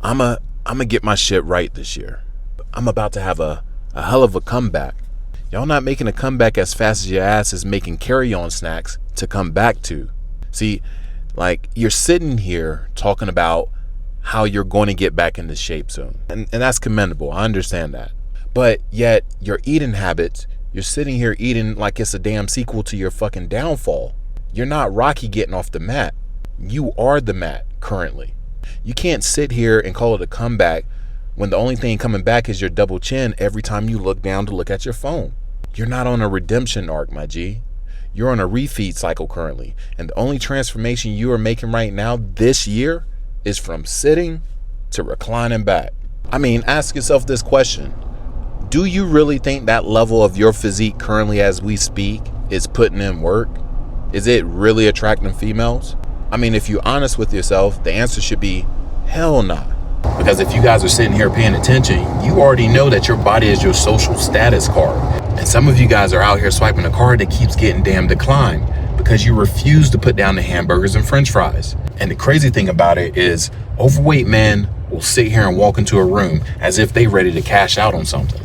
I'm get my shit right this year. I'm about to have a hell of a comeback. Y'all not making a comeback as fast as your ass is making carry-on snacks to come back to. See, like, you're sitting here talking about how you're going to get back into shape soon. And that's commendable. I understand that. But yet your eating habits, you're sitting here eating like it's a damn sequel to your fucking downfall. You're not Rocky getting off the mat. You are the mat currently. You can't sit here and call it a comeback when the only thing coming back is your double chin every time you look down to look at your phone. You're not on a redemption arc, my G. You're on a refeed cycle currently. And the only transformation you are making right now this year is from sitting to reclining back. I mean, ask yourself this question. Do you really think that level of your physique currently as we speak is putting in work? Is it really attracting females? I mean, if you're honest with yourself, the answer should be hell nah. Because if you guys are sitting here paying attention, you already know that your body is your social status card. And some of you guys are out here swiping a card that keeps getting damn declined because you refuse to put down the hamburgers and french fries. And the crazy thing about it is overweight men will sit here and walk into a room as if they ready to cash out on something.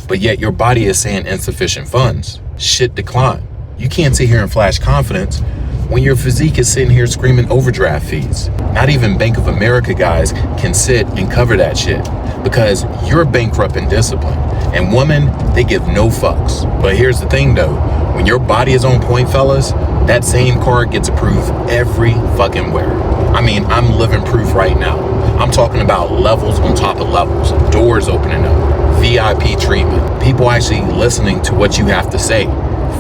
But yet your body is saying insufficient funds. Shit decline. You can't sit here and flash confidence when your physique is sitting here screaming overdraft fees. Not even Bank of America guys can sit and cover that shit because you're bankrupt in discipline. And women, they give no fucks. But here's the thing though, when your body is on point, fellas, that same card gets approved every fucking where. I mean, I'm living proof right now. I'm talking about levels on top of levels, doors opening up, VIP treatment, people actually listening to what you have to say.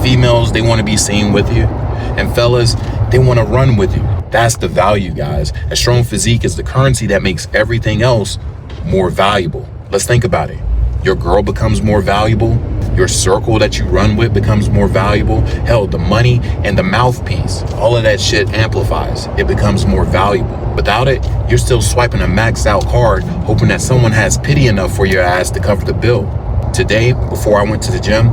Females, they want to be seen with you. And fellas, they want to run with you. That's the value, guys. A strong physique is the currency that makes everything else more valuable. Let's think about it. Your girl becomes more valuable. Your circle that you run with becomes more valuable. Hell, the money and the mouthpiece, all of that shit amplifies. It becomes more valuable. Without it, you're still swiping a maxed out card, hoping that someone has pity enough for your ass to cover the bill. Today, before I went to the gym,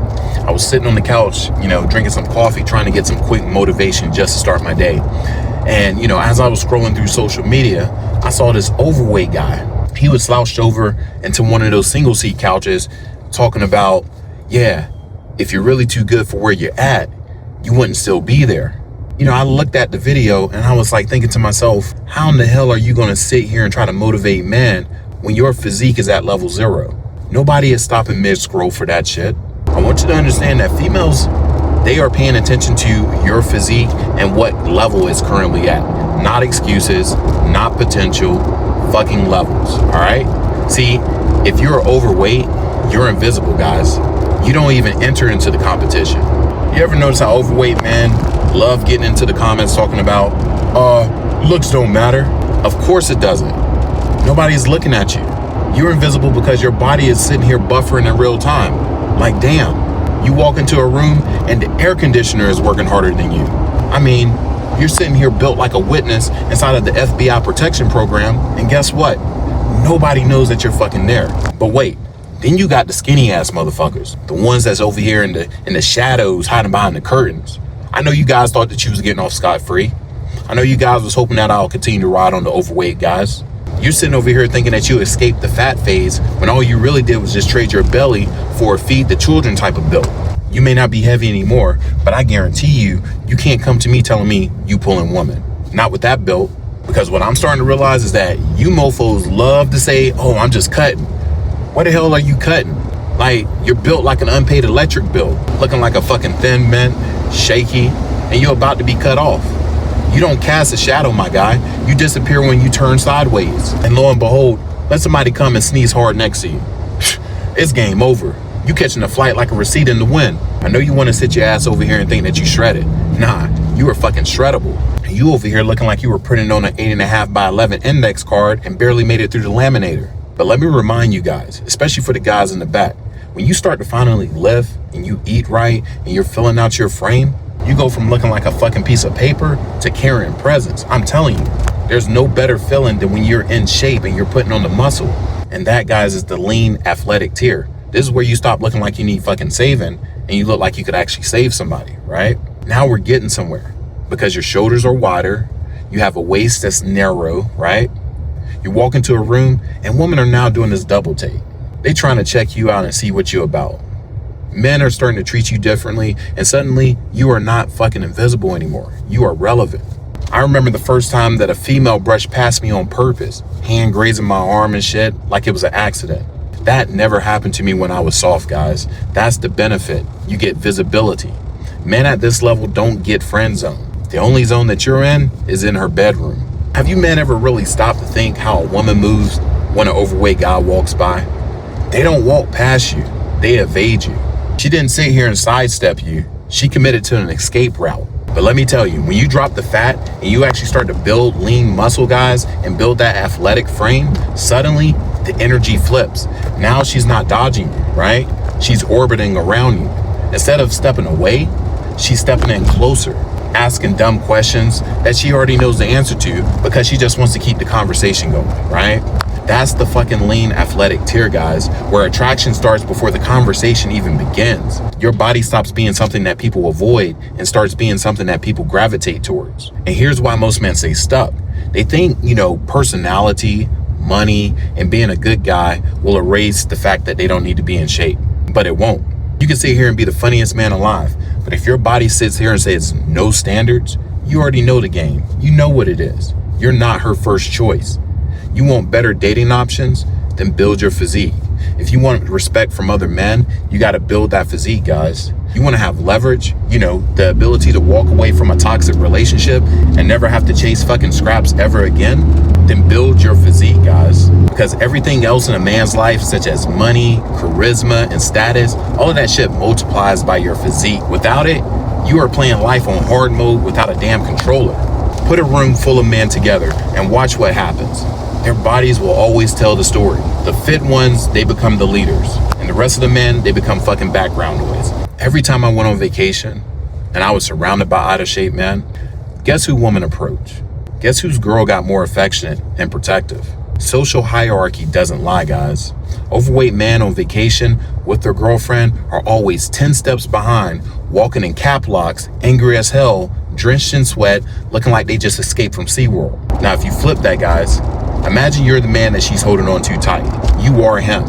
I was sitting on the couch, drinking some coffee, trying to get some quick motivation just to start my day. And, as I was scrolling through social media, I saw this overweight guy. He was slouched over into one of those single seat couches talking about, yeah, if you're really too good for where you're at, you wouldn't still be there. I looked at the video and I was like thinking to myself, how in the hell are you going to sit here and try to motivate men when your physique is at level 0? Nobody is stopping mid-scroll for that shit. I want you to understand that females, they are paying attention to your physique and what level it's currently at. Not excuses, not potential, fucking levels, all right? See, if you're overweight, you're invisible, guys. You don't even enter into the competition. You ever notice how overweight men love getting into the comments talking about, looks don't matter? Of course it doesn't. Nobody's looking at you. You're invisible because your body is sitting here buffering in real time. Like, damn, you walk into a room and the air conditioner is working harder than you. I mean, you're sitting here built like a witness inside of the FBI protection program, and guess what? Nobody knows that you're fucking there. But wait, then you got the skinny ass motherfuckers, the ones that's over here in the shadows hiding behind the curtains. I know you guys thought that you was getting off scot-free. I know you guys was hoping that I'll continue to ride on the overweight guys. You're sitting over here thinking that you escaped the fat phase when all you really did was just trade your belly for a feed the children type of build. You may not be heavy anymore, but I guarantee you can't come to me telling me you pulling woman. Not with that build. Because what I'm starting to realize is that you mofos love to say, oh, I'm just cutting. What the hell are you cutting? Like, you're built like an unpaid electric bill, looking like a fucking thin mint, shaky, and you're about to be cut off. You don't cast a shadow, my guy. You disappear when you turn sideways. And lo and behold, let somebody come and sneeze hard next to you. It's game over. You catching a flight like a receipt in the wind. I know you want to sit your ass over here and think that you shredded. Nah, you are fucking shreddable. And you over here looking like you were printed on an 8.5 by 11 index card and barely made it through the laminator. But let me remind you guys, especially for the guys in the back, when you start to finally lift and you eat right and you're filling out your frame, you go from looking like a fucking piece of paper to carrying presents. I'm telling you, there's no better feeling than when you're in shape and you're putting on the muscle. And that, guys, is the lean athletic tier. This is where you stop looking like you need fucking saving and you look like you could actually save somebody, right? Now we're getting somewhere because your shoulders are wider. You have a waist that's narrow, right? You walk into a room and women are now doing this double take. They trying to check you out and see what you're about. Men are starting to treat you differently, and suddenly you are not fucking invisible anymore. You are relevant. I remember the first time that a female brushed past me on purpose, hand grazing my arm and shit like it was an accident. That never happened to me when I was soft, guys. That's the benefit. You get visibility. Men at this level don't get friend zone. The only zone that you're in is in her bedroom. Have you men ever really stopped to think how a woman moves when an overweight guy walks by? They don't walk past you. They evade you. She didn't sit here and sidestep you. She committed to an escape route. But let me tell you, when you drop the fat and you actually start to build lean muscle, guys, and build that athletic frame, suddenly the energy flips. Now she's not dodging you, right? She's orbiting around you. Instead of stepping away, she's stepping in closer, asking dumb questions that she already knows the answer to because she just wants to keep the conversation going, right? That's the fucking lean athletic tier, guys, where attraction starts before the conversation even begins. Your body stops being something that people avoid and starts being something that people gravitate towards. And here's why most men stay stuck. They think, personality, money, and being a good guy will erase the fact that they don't need to be in shape. But it won't. You can sit here and be the funniest man alive, but if your body sits here and says no standards, you already know the game. You know what it is. You're not her first choice. You want better dating options? Then build your physique. If you want respect from other men, you got to build that physique, guys. You want to have leverage, the ability to walk away from a toxic relationship and never have to chase fucking scraps ever again? Then build your physique, guys. Because everything else in a man's life, such as money, charisma, and status, all of that shit multiplies by your physique. Without it, you are playing life on hard mode without a damn controller. Put a room full of men together and watch what happens. Their bodies will always tell the story. The fit ones, they become the leaders. And the rest of the men, they become fucking background noise. Every time I went on vacation and I was surrounded by out of shape men, guess who women approach? Guess whose girl got more affectionate and protective? Social hierarchy doesn't lie, guys. Overweight men on vacation with their girlfriend are always 10 steps behind, walking in cap locks, angry as hell, drenched in sweat, looking like they just escaped from SeaWorld. Now, if you flip that, guys, imagine you're the man that she's holding on too tight. You are him.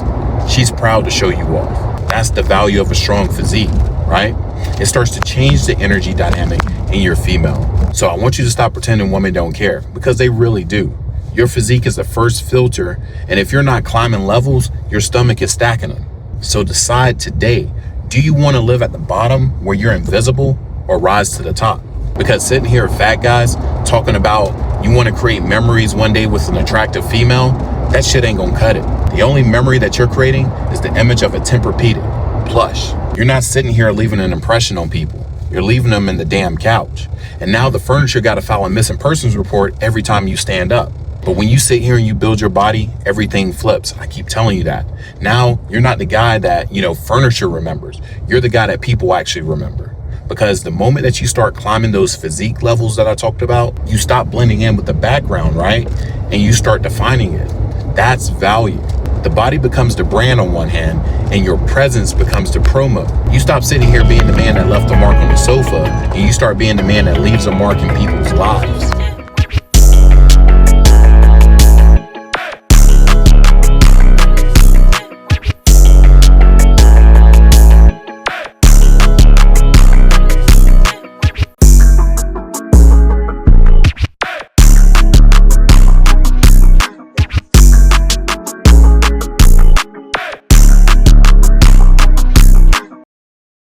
She's proud to show you off. That's the value of a strong physique, right? It starts to change the energy dynamic in your female. So I want you to stop pretending women don't care, because they really do. Your physique is the first filter, and if you're not climbing levels, your stomach is stacking them. So decide today, do you want to live at the bottom where you're invisible or rise to the top? Because sitting here, fat guys, talking about you want to create memories one day with an attractive female, that shit ain't gonna cut it. The only memory that you're creating is the image of a Tempur-Pedic plush. You're not sitting here leaving an impression on people. You're leaving them in the damn couch. And now the furniture got to file a missing persons report every time you stand up. But when you sit here and you build your body, everything flips. I keep telling you that. Now, you're not the guy that, furniture remembers. You're the guy that people actually remember. Because the moment that you start climbing those physique levels that I talked about, you stop blending in with the background, right? And you start defining it. That's value. The body becomes the brand on one hand, and your presence becomes the promo. You stop sitting here being the man that left a mark on the sofa, and you start being the man that leaves a mark in people's lives.